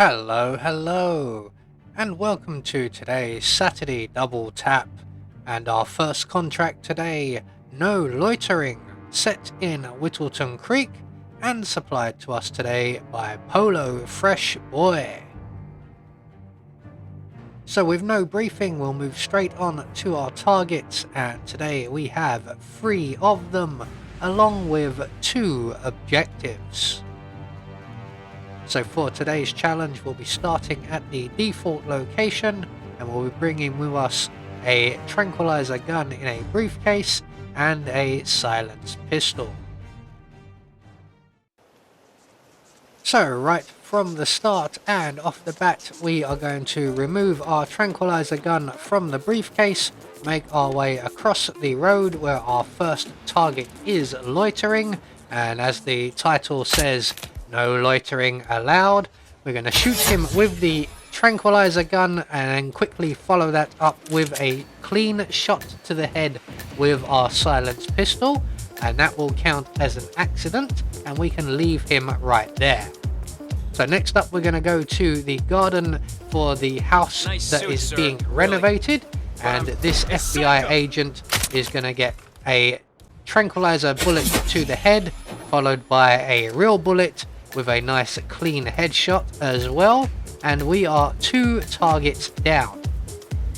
Hello, and welcome to today's Saturday Double Tap, and our first contract today, No Loitering, set in Whittleton Creek, and supplied to us today by Polo Fresh Boy. So with no briefing, we'll move straight on to our targets, and today we have 3 of them, along with 2 objectives. So for today's challenge, we'll be starting at the default location, and we'll be bringing with us a tranquilizer gun in a briefcase and a silenced pistol. So right from the start and off the bat, we are going to remove our tranquilizer gun from the briefcase, make our way across the road where our first target is loitering, and as the title says, no loitering allowed. We're going to shoot him with the tranquilizer gun and then quickly follow that up with a clean shot to the head with our silenced pistol, and that will count as an accident and we can leave him right there. So next up, we're going to go to the garden for the house that is being renovated, and this FBI agent is going to get a tranquilizer bullet to the head, followed by a real bullet with a nice clean headshot as well, and we are 2 targets down.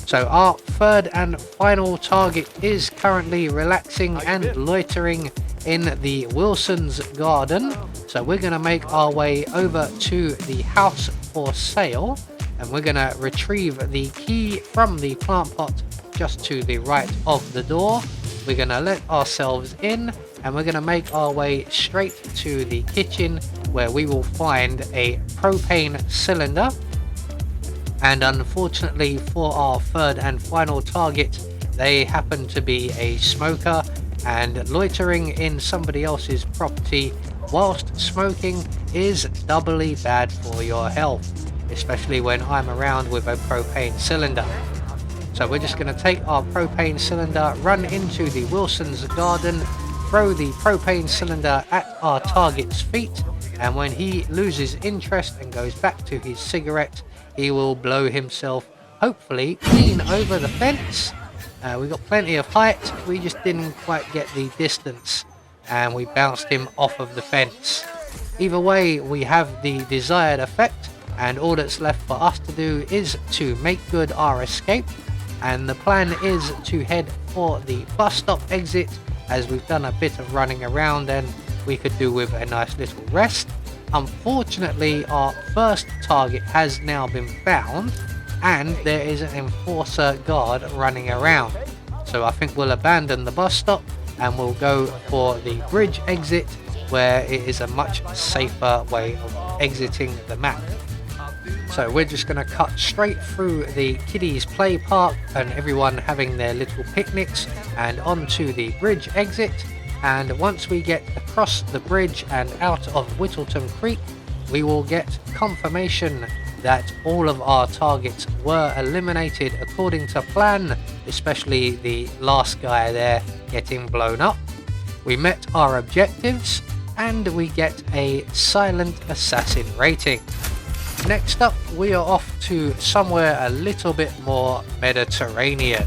So our third and final target is currently relaxing and loitering in the Wilson's garden. So we're going to make our way over to the house for sale, and we're going to retrieve the key from the plant pot just to the right of the door. We're going to let ourselves in, and we're going to make our way straight to the kitchen where we will find a propane cylinder. And unfortunately for our third and final target, they happen to be a smoker, and loitering in somebody else's property whilst smoking is doubly bad for your health, especially when I'm around with a propane cylinder. So we're just going to take our propane cylinder, run into the Wilson's garden, throw the propane cylinder at our target's feet, and when he loses interest and goes back to his cigarette, he will blow himself, hopefully, clean over the fence. We got plenty of height, we just didn't quite get the distance, and we bounced him off of the fence. Either way, we have the desired effect, and all that's left for us to do is to make good our escape. And the plan is to head for the bus stop exit, as we've done a bit of running around and we could do with a nice little rest. Unfortunately, our first target has now been found, and there is an enforcer guard running around. So I think we'll abandon the bus stop and we'll go for the bridge exit, where it is a much safer way of exiting the map. So we're just going to cut straight through the kiddies play park and everyone having their little picnics and onto the bridge exit. And once we get across the bridge and out of Whittleton Creek, we will get confirmation that all of our targets were eliminated according to plan, especially the last guy there getting blown up. We met our objectives and we get a silent assassin rating. Next up, we are off to somewhere a little bit more Mediterranean.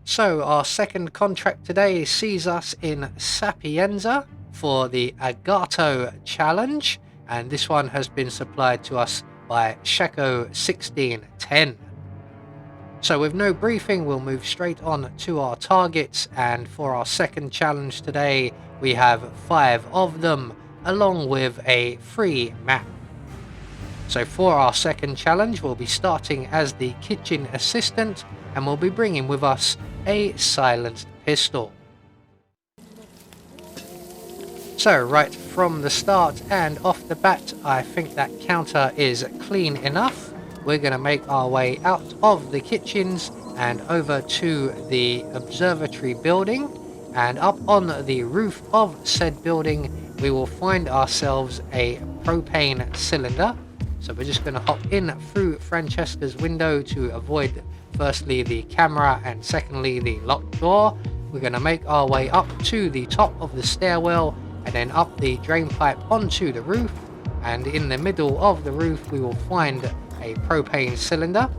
So our second contract today sees us in Sapienza for the Agguato challenge, and this one has been supplied to us by Shako 1610. So with no briefing, we'll move straight on to our targets, and for our second challenge today, we have 5 of them, along with a free map. So for our second challenge, we'll be starting as the kitchen assistant, and we'll be bringing with us a silenced pistol. So right from the start and off the bat, I think that counter is clean enough. We're going to make our way out of the kitchens and over to the observatory building, and up on the roof of said building we will find ourselves a propane cylinder. So we're just going to hop in through Francesca's window to avoid firstly the camera and secondly the locked door. We're going to make our way up to the top of the stairwell and then up the drain pipe onto the roof, and in the middle of the roof we will find a propane cylinder.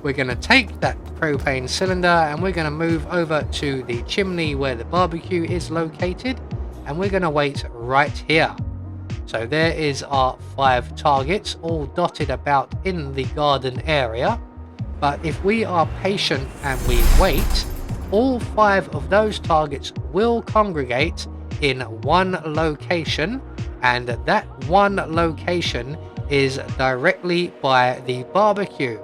We're going to take that propane cylinder and we're going to move over to the chimney where the barbecue is located, and we're going to wait right here. So there is our 5 targets all dotted about in the garden area. But if we are patient and we wait, all 5 of those targets will congregate in one location, and that one location is directly by the barbecue.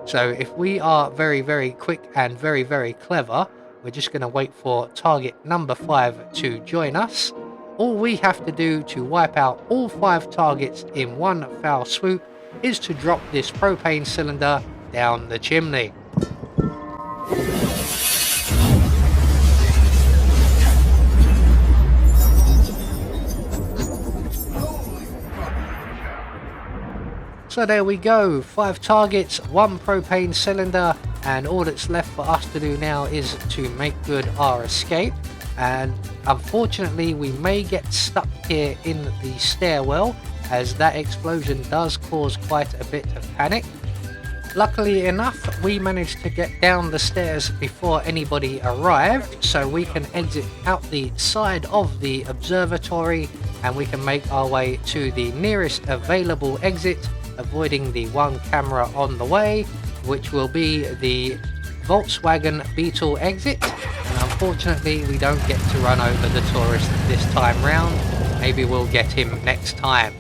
So if we are very quick and very clever, we're just going to wait for target number 5 to join us. All we have to do to wipe out all 5 targets in one foul swoop is to drop this propane cylinder down the chimney. So there we go, 5 targets, 1 propane cylinder, and all that's left for us to do now is to make good our escape. And unfortunately we may get stuck here in the stairwell, as that explosion does cause quite a bit of panic. Luckily enough, we managed to get down the stairs before anybody arrived, so we can exit out the side of the observatory and we can make our way to the nearest available exit, avoiding the one camera on the way, which will be the Volkswagen Beetle exit. And unfortunately we don't get to run over the tourist this time round. Maybe we'll get him next time.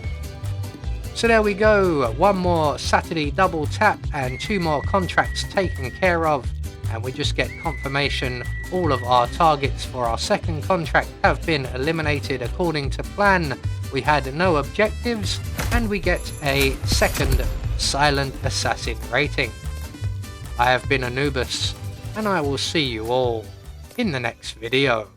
So there we go, 1 more Saturday double tap and 2 more contracts taken care of, and we just get confirmation all of our targets for our second contract have been eliminated according to plan. We had no objectives and we get a second Silent Assassin rating. I have been Anubis, and I will see you all in the next video.